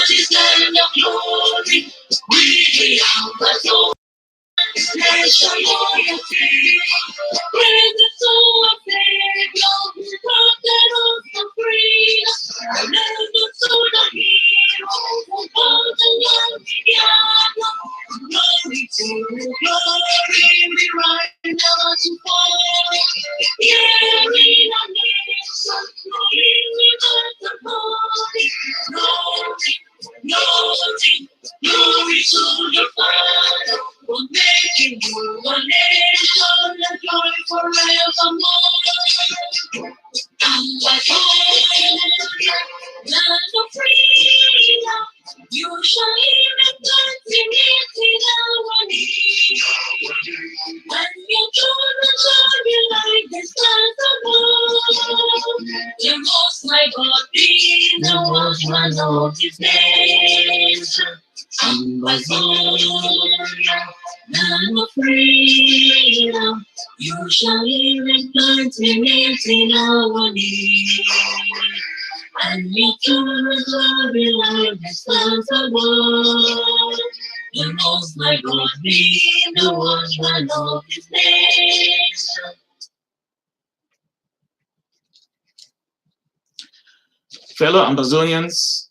This land of glory, we are the soul. Nation loyalty, bring the soul of Savior, protect us for freedom, and let the soul of heroes of the land together. Glory to glory, we rise now to fall. Yeah, we are nation, we are the glory, glory, glory to the Father. For making you a nation and joy forevermore. Hallelujah, land of freedom, you shall live in plenty in our need. And your children shall be like the stars above. The most high God be the watchman of his nation. Hallelujah, land of freedom, you shall live in plenty in our need. And your children shall be like the stars above. The most high God be the watchman of his nation. Fellow Amazonians,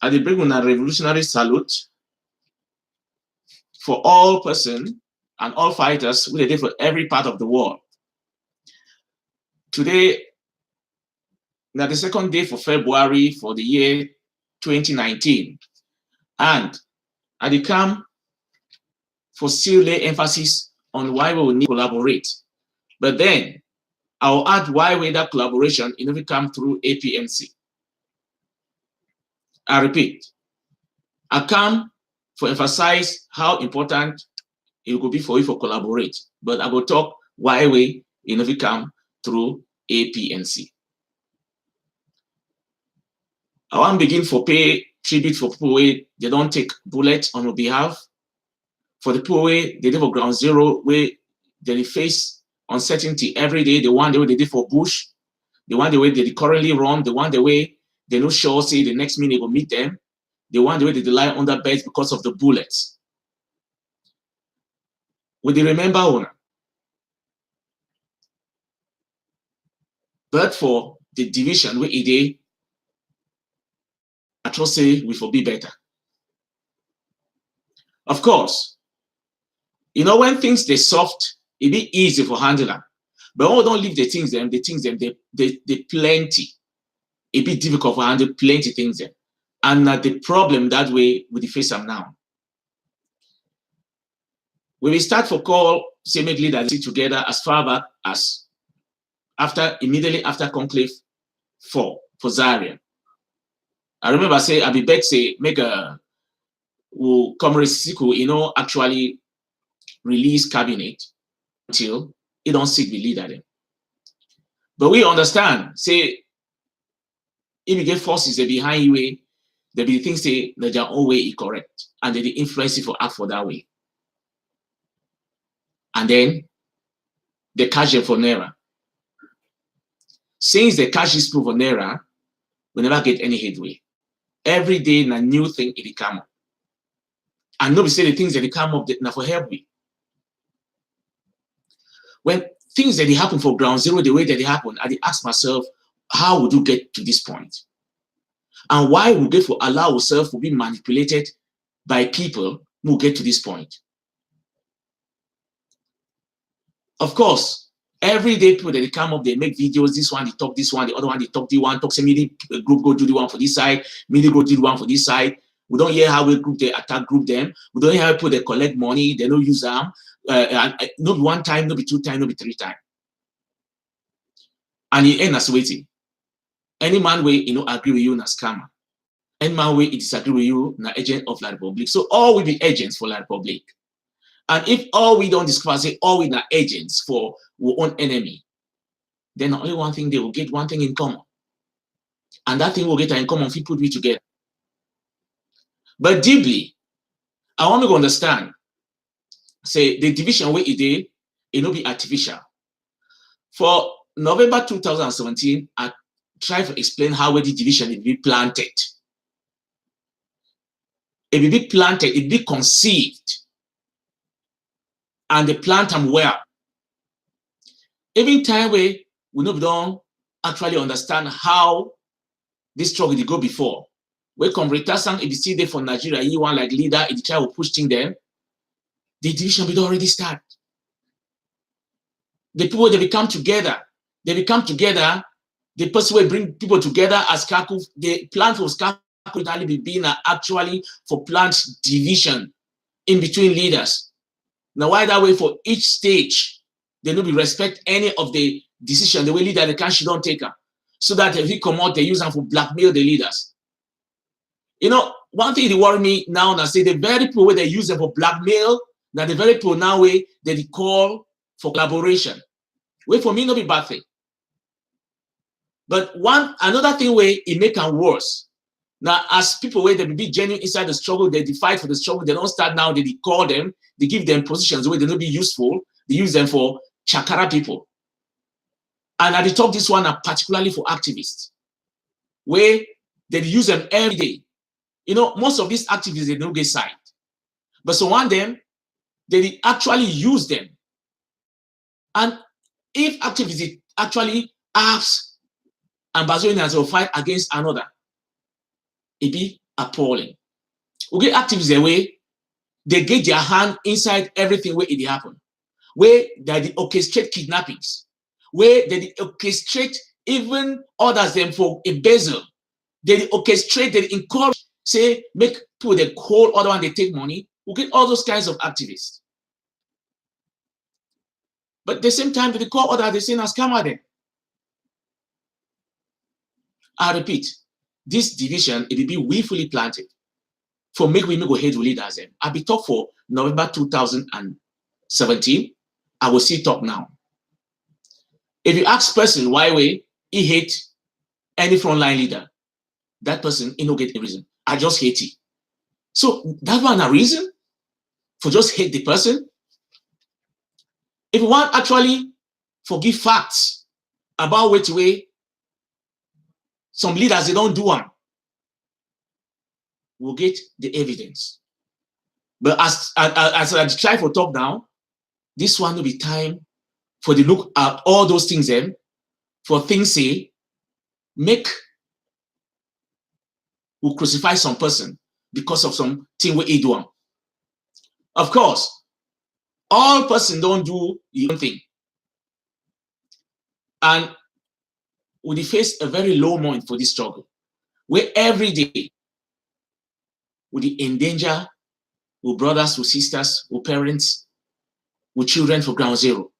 I dey bring una revolutionary salute for all persons and all fighters who dey dey for every part of the world. Today, na the second day for February for the year 2019, and I dey come for still lay emphasis on why we will need to collaborate. But then, I will add why we that collaboration will come through Apnc. I repeat, I come for emphasize how important it could be for you to collaborate, but I will talk why we come through Apnc. I want to begin for pay tribute for people where they don't take bullets on our behalf, for the people where they live for ground zero, where they face uncertainty every day, the one the way they did for Bush, the one the way they currently run, the one the way they no sure say the next minute will meet them, the one the way they lie under beds because of the bullets. Will they remember one? But for the division where it I trust say we will be better. Of course, you know when things they soft, it be easy for handling. But when we don't leave the things them, they plenty. It be difficult for handle plenty things them. And the problem that way we face them now. When we start for call, say make leaders sit together as far back as immediately after conclave for Zaria. I remember say Abibek say make a Comrade Sisiku, actually release cabinet until he don't seek the leader them. But we understand, say if you get forces that behind you, there be things say that their own way is correct, and they influence you for act for that way. And then they catch them for Naira. Since they catch this people for Naira, we never get any headway. Every day, a new thing it come up. And nobody say the things that they come up now for help me. When things that they happen for ground zero, the way that they happen, I ask myself, how would you get to this point? And why would we allow ourselves to be manipulated by people who get to this point? Of course, every day people that they come up, they make videos, this one, they talk this one, the other one, they talk the one, talk some group go do the one for this side, media go do the one for this side. We don't hear how we group they attack group them. We don't hear how people they collect money, they don't use them. No be one time, no be two time, no be three time. And he end as waiting. Any man way agree with you na scammer. Any man way disagree with you na agent of La Republic. So all we be agents for La Republic. And if all we don't discover say all we are agents for our own enemy, then only one thing they will get one thing in common. And that thing will get in common if we put we together. But deeply, I want to understand, say the division where it will be artificial. For November 2017, I tried to explain how the division will be planted. It will be planted, it will be conceived, and they plant them well. Even time we don't actually understand how this struggle they go before. We come retasang if you see there for Nigeria, you want like leader, if you try to push things them, the division will already start. The people they become together, the person will bring people together as Kaku, the plan for Kaku would only be being actually for plant division in between leaders. Now, why that way for each stage, they don't be respect any of the decision, the way leader the country don't take her. So that if he come out, they use them for blackmail the leaders. You know, one thing that worry me now, I say the very people where they use them for blackmail, that the very people now way they call for collaboration. Wait for me, not be bad thing. But another thing where it make them worse. Now, as people where they be genuine inside the struggle, they fight for the struggle, they don't start now, they call them, they give them positions where they don't be useful, they use them for chakara people. And at the top, this one are particularly for activists, where they use them every day. You know, most of these activists, they don't get signed. But so one of them, they actually use them. And if activists actually ask Ambazonians to fight against another, it be appalling. We get activists away, they get their hand inside everything where it happen. Where they orchestrate kidnappings, where they orchestrate even others them for embezzle. They orchestrate, they encourage, say, make people they call other one, they take money. We get all those kinds of activists. But at the same time, they call other, they say, as come out there. I repeat, this division, it will be willfully planted for make women go ahead with leaders. I'll be talk for November 2017. I will see talk now. If you ask person why he hate any frontline leader, that person he no get a reason. I just hate it. So that one a reason for just hate the person. If you want actually forgive facts about which way some leaders they don't do one, we'll get the evidence. But as I try for talk now, this one will be time for the look at all those things then, for things say, make will crucify some person because of some thing we do. Of course, all person don't do the own thing. And we face a very low moment for this struggle, where every day we endanger with brothers, with sisters, with parents, with children for ground zero.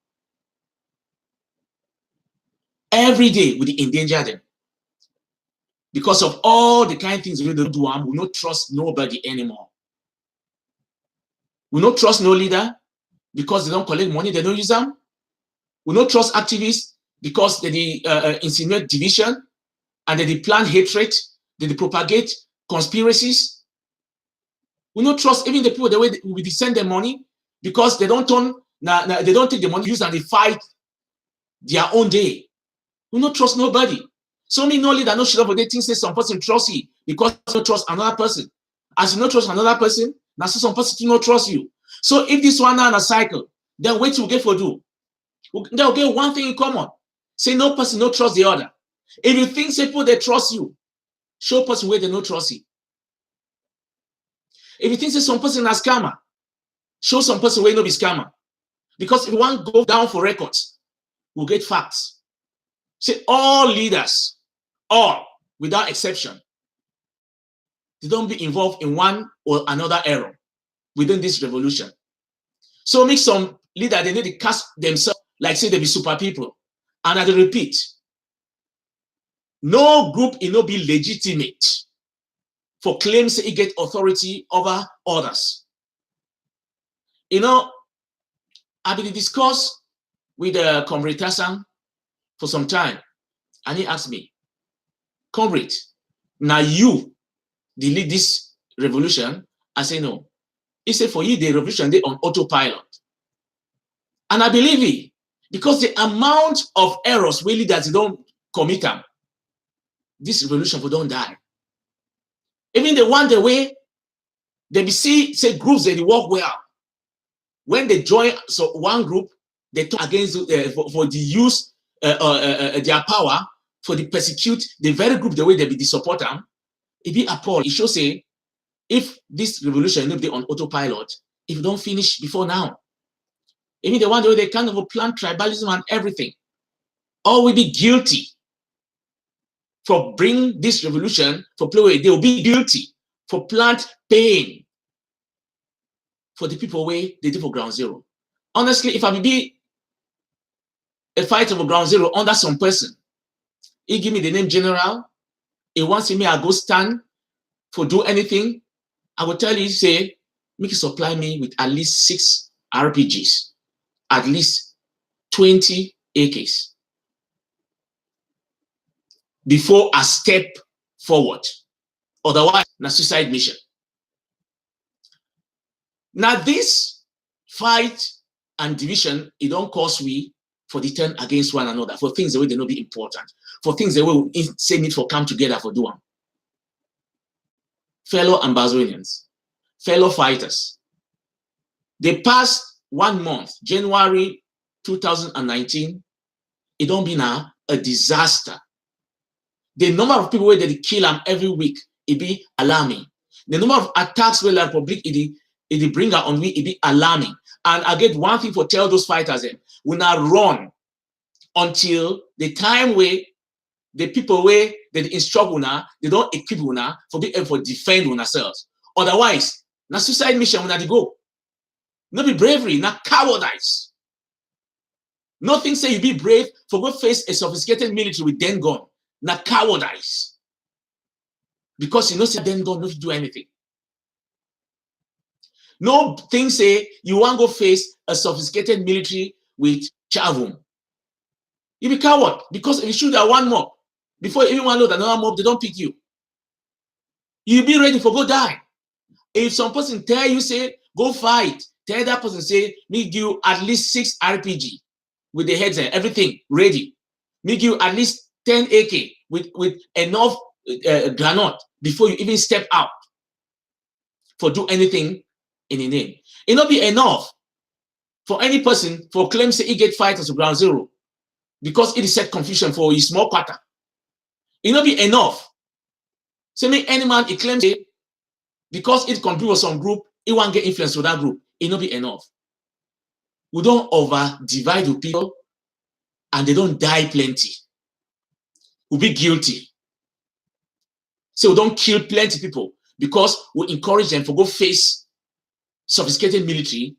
Every day we endanger them. Because of all the kind of things we don't do, we will not trust nobody anymore. We will not trust no leader because they don't collect money, they don't use them. We will not trust activists because they insinuate division and they plan hatred, they propagate conspiracies. We will not trust even the people the way we send them money because they don't they don't take the money use and they fight their own day. We will not trust nobody. So many no leader no should up, but they think say some person trust you because you don't trust another person. As you don't trust another person, now so some person do not trust you. So if this one now in a cycle, then wait till we get for do. They'll get one thing in common. Say no person no trust the other. If you think say people they trust you, show person where they no trust you. If you think say some person a scammer, show some person where no be scammer. Because if you want to go down for records, we'll get facts. Say all leaders, all without exception, they don't be involved in one or another error within this revolution. So make some leader they need to cast themselves like say they be super people. And I repeat, no group it no be legitimate for claims it get authority over others. You know, I've been discussed with Comrade Tassan for some time, and he asked me, Comrade, now you lead this revolution? I say no. He said for you the revolution they on autopilot, and I believe it Because the amount of errors we leaders don't commit them, this revolution will don't die. Even the one the way they see say groups they work well. When they join so one group, they talk against for the use their power for the persecute the very group the way they be the support them. It be appalled. It shows say if this revolution will be on autopilot, if you don't finish before now, even the one the way they kind of plan tribalism and everything, all will be guilty for bring this revolution for play away. They will be guilty for plant pain for the people way they did for ground zero. Honestly, if I be a fighter for ground zero under some person, he give me the name general, he wants me I go stand for do anything, I will tell you, say, make you supply me with at least 6 RPGs, at least 20 AKs before I step forward. Otherwise, na suicide mission. Now this fight and division, it don't cause we for the turn against one another, for things the way they not be important, for things the way we say need for come together for do them. Fellow Ambazonians, fellow fighters, the past 1 month, January 2019, it don't be now a disaster. The number of people where they kill them every week, it be alarming. The number of attacks where the Republic it bring out on me, it be alarming. And I get one thing for tell those fighters, we not run until the time where the people where they instruct una, they don't equip una for be able to defend ourselves. Otherwise, na suicide mission when they go. Not be bravery, not cowardice. Nothing say you be brave for go face a sophisticated military with den gun. Not cowardice. Because you know say den gun not do anything. No thing say you want to go face a sophisticated military with chavum. You be coward because if you shoot at one mob, before anyone load another mob, they don't pick you. You be ready for go die. If some person tell you say go fight, tell that person say me give you at least 6 RPG with the heads and everything ready. Me give you at least 10 AK with enough granite before you even step out for do anything in the name. It not be enough for any person for claim say he get fighters to ground zero because it is set confusion for his small quarter. It not be enough. Say me any man he claims say because it compete with some group, he won't get influence with that group. It not be enough. We don't over divide the people and they don't die plenty. We'll be guilty. So we don't kill plenty people because we encourage them to go face sophisticated military.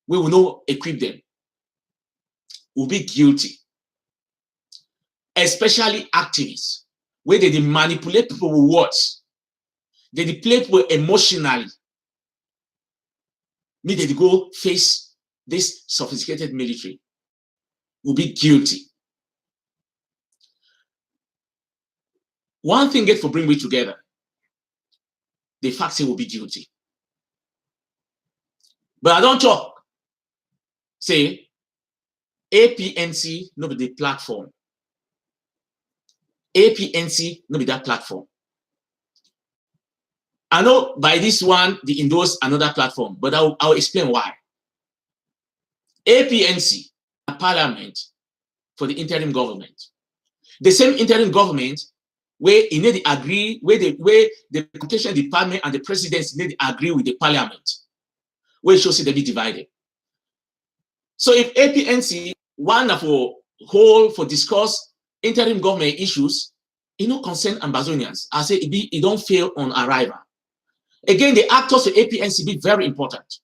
We will not equip them. We'll be guilty. Especially activists, where they manipulate people with words. They play people emotionally. Me, they go face this sophisticated military. Will be guilty. One thing get for bring we together. The fact say will be guilty. But I don't talk. Say APNC no be the platform. APNC no be that platform. I know by this one they endorse another platform, but I'll explain why. APNC, a parliament for the interim government. The same interim government where it need to agree, where the communication department and the presidency need to agree with the parliament, where it shows they be divided. So if APNC one for whole for discuss interim government issues, it no concern Ambazonians. I say it don't fail on arrival. Again, the actors of APNC be very important.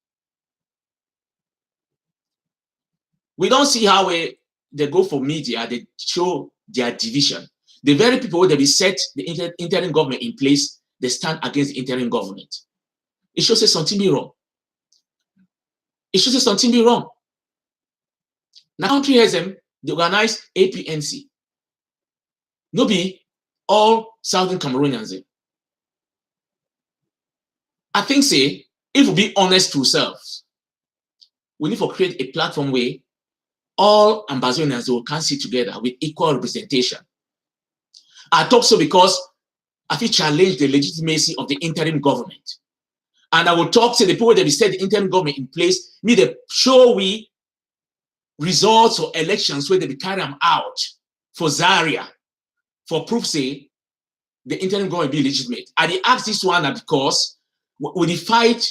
We don't see how they go for media, they show their division. The very people that be set the interim government in place, they stand against the interim government. It shows that something be wrong. It shows that something be wrong. Now, country has them, they organize APNC. No be all Southern Cameroonians. I think say, if we be honest to ourselves, we need to create a platform where all Ambazonians will can sit together with equal representation. I talk so because I feel challenge the legitimacy of the interim government. And I will talk to the people that we set the interim government in place, need to show we results or elections where they be carry them out for Zaria, for proof say the interim government be legitimate. And they ask this one because with the fight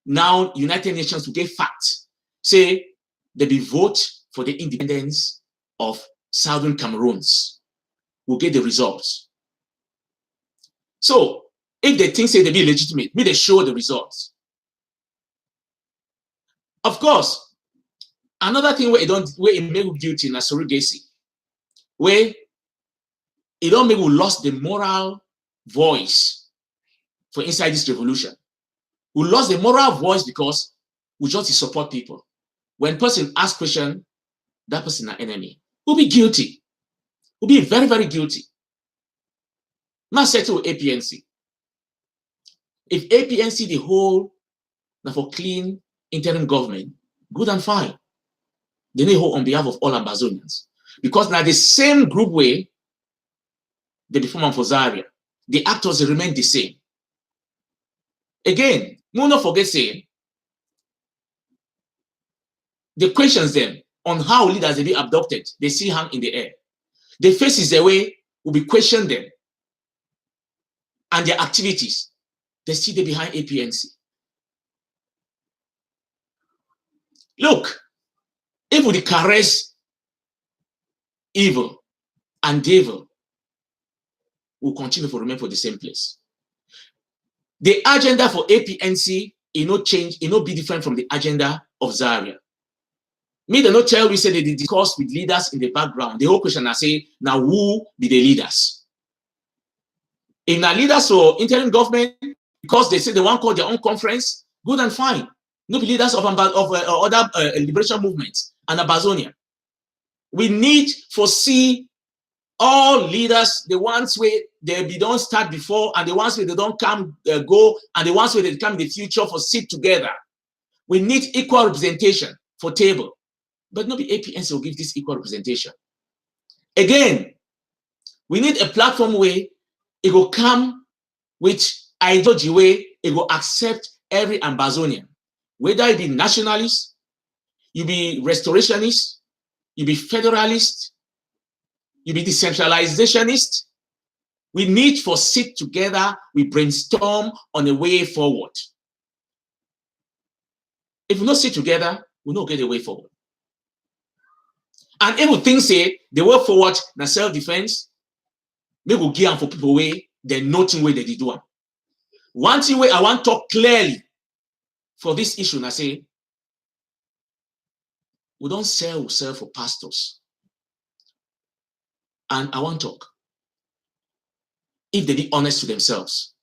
now, United Nations will get facts, say they be vote for the independence of Southern Cameroons. We'll get the results. So if they think say they be legitimate, may they show the results. Of course, another thing where it make you guilty in a surrogacy, where it don't make you lost the moral voice for inside this revolution. We lost the moral voice because we just support people. When person asks question, that person an enemy. We'll be guilty. We'll be very, very guilty. Not settle APNC. If APNC the whole now for clean interim government, good and fine. They need hold on behalf of all Ambazonians. Because now the same group way they be formed for Zaria, the actors remain the same. Again, we not forget saying the questions them on how leaders they be abducted, they see hang in the air. The faces the way will be questioned them and their activities. They see they behind APNC. Look, if we caress evil and devil, will continue to remain for the same place. The agenda for APNC it no change, it no be different from the agenda of Zaria. Me, they not tell we say they discuss with leaders in the background. The whole question I say, now who be the leaders? If now leaders or interim government, because they say they want to call their own conference, good and fine. No be leaders of other liberation movements and Ambazonia. We need to see all leaders, the ones where they don't start before and the ones where they don't come, go, and the ones where they come in the future for sit together. We need equal representation for table. But not the APNC will give this equal representation. Again, we need a platform where it will come with ideology where it will accept every Ambazonian, whether it be nationalist, you be restorationist, you be federalist, you be decentralizationist. We need to sit together, we brainstorm on a way forward. If we not sit together, we not get a way forward. And if we think say the way forward na self-defense, maybe we'll give them for people way they nothing way they did do them. One thing way I want to talk clearly for this issue, and I say we don't sell ourselves for pastors. And I want to talk. If they be honest to themselves,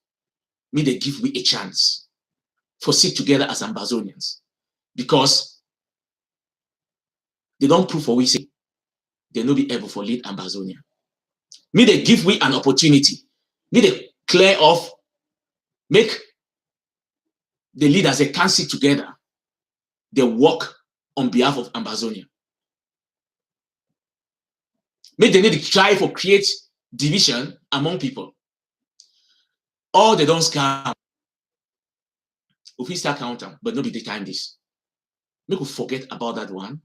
may they give me a chance for sit together as Ambazonians. Because they don't prove for we say they no be able for lead Ambazonia. May they give we an opportunity. May they clear off, make the leaders they can sit together. They work on behalf of Ambazonia. May they need to try for create division among people. Or they don't scam. If we start counting, but not be the time this. Make we forget about that one.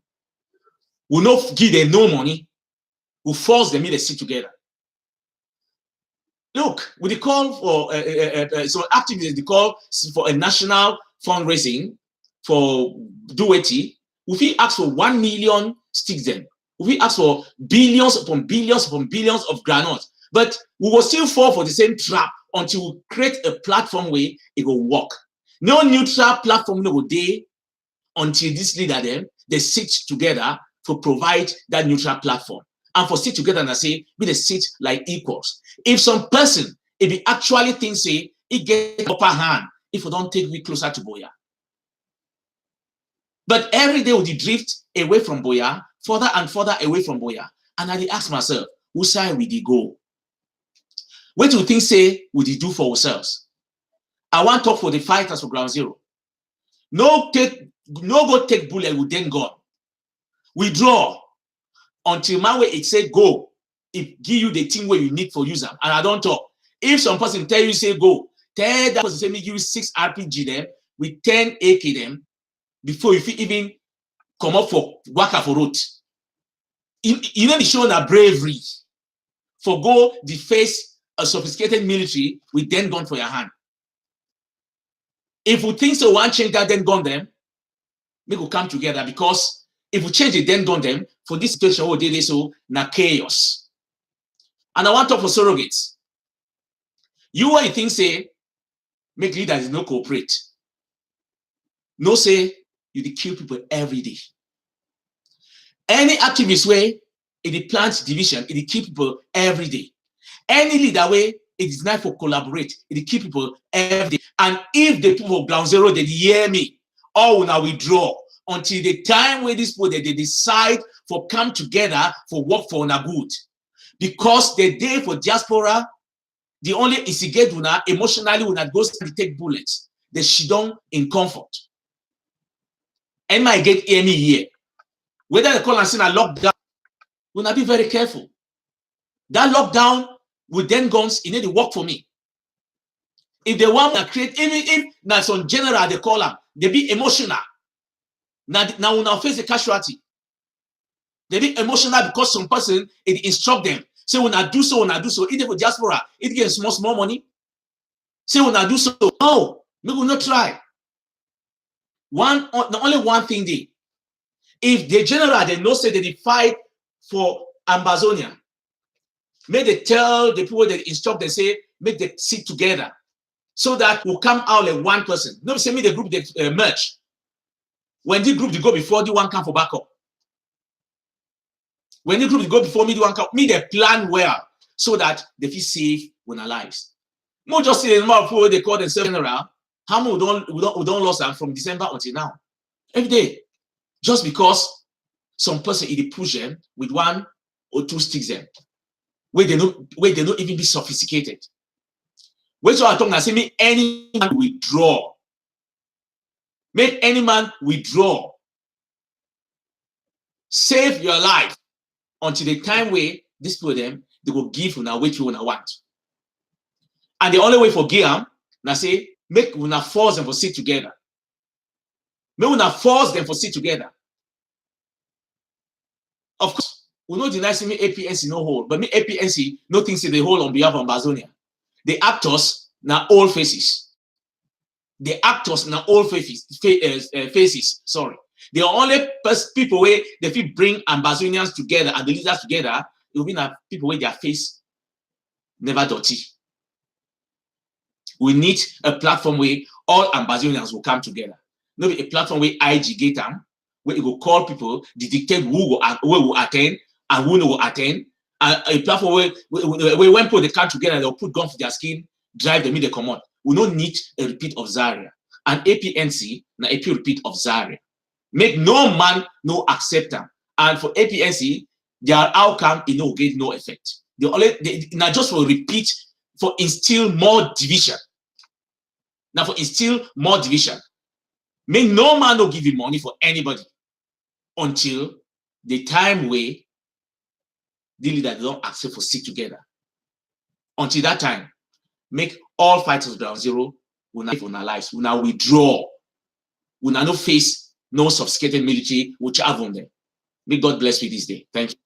We'll not give them no money. We'll force them to sit together. Look, with the call for so activists, the call for a national fundraising for Duety, if we ask for 1 million sticks then, if we ask for billions upon billions upon billions of granules, but we will still fall for the same trap until we create a platform where it will work. No neutral platform will day until this leader then they sit together to provide that neutral platform. And for sit together and I say, we they sit like equals. If some person, if he actually thinks say, he get upper hand, if we don't take we closer to Boya. But every day we drift away from Boya, further and further away from Boya. And I ask myself, whose side will they go? What do you think say would they do for ourselves? I want to talk for the fighters for Ground Zero. No go take bullet with them gun. withdraw until my way it say go. It give you the thing where you need for user. And I don't talk. If some person tell you say go, tell that person say me give you 6 RPG them with 10 AK them before you even come up for waka for road. You know the show na bravery for go the face a sophisticated military with 10 gun for your hand. If we think so, one change that 10 gun them, we will come together, because if we change the 10 gun them for this situation, what did they so na chaos. And I want to talk for surrogates. You what you think say make leaders no cooperate. No say you dey kill people every day. Any activist way in the plant division, it kill people every day. Any leader way it is not for collaborate, it kill people every day. And if the people of ground zero they hear me, all will now withdraw until the time where these people they decide for come together for work for una good. Because the day for diaspora, the only instigate una emotionally will not go to take bullets. They shidon in comfort. And my get hear me here. Whether they call and say a lockdown, we not be very careful. That lockdown with 10 guns, it need to work for me. If they want to create, even if now some general they call them, they be emotional. Now we now face a casualty. They be emotional because some person it instruct them. Say when I do so, when I do so, even for diaspora, it gets small money. Say when I do so, no, we will not try. Only one thing they. If the general they know say they fight for Ambazonia, may they tell the people that instruct they say make them sit together so that will come out like one person. No say me the group they merge. When the group they go before the one come for backup. When the group they go before me the one come, me they plan well so that they feel safe when our lives. Not just see the number of people they call themselves general. How many we don't lost them from December until now? Every day. Just because some person in push them with 1 or 2 sticks them, where they don't even be sophisticated. When so I talk and say, make any man withdraw. Make any man withdraw. Save your life until the time where this people them they will give you now what you want. And the only way for give them, now say make una force them for sit together. May we not force them for sit together. Of course, we not deny me APNC no hold, but me APNC no things say they hold on behalf of Ambazonia. The actors now all faces. The actors now all faces. Sorry, the only people where they feel bring Ambazonians together and the leaders together. It will be now people where their face never dirty. We need a platform where all Ambazonians will come together. Not a platform where IG get them, where it will call people, they dictate who will attend and who will attend. And a platform where when people they come together, they'll put gun for their skin, drive them in the command. We don't need a repeat of Zaria. And APNC, now AP repeat of Zaria. Make no man no accept them. And for APNC, their outcome it no get no effect. Not just for repeat, for instill more division. Now for instill more division. Make no man no give you money for anybody until the time where the leader don't accept for sit together. Until that time, make all fighters ground zero will not live on our lives. Will now withdraw. Will now no face no sophisticated military which have on them. May God bless you this day. Thank you.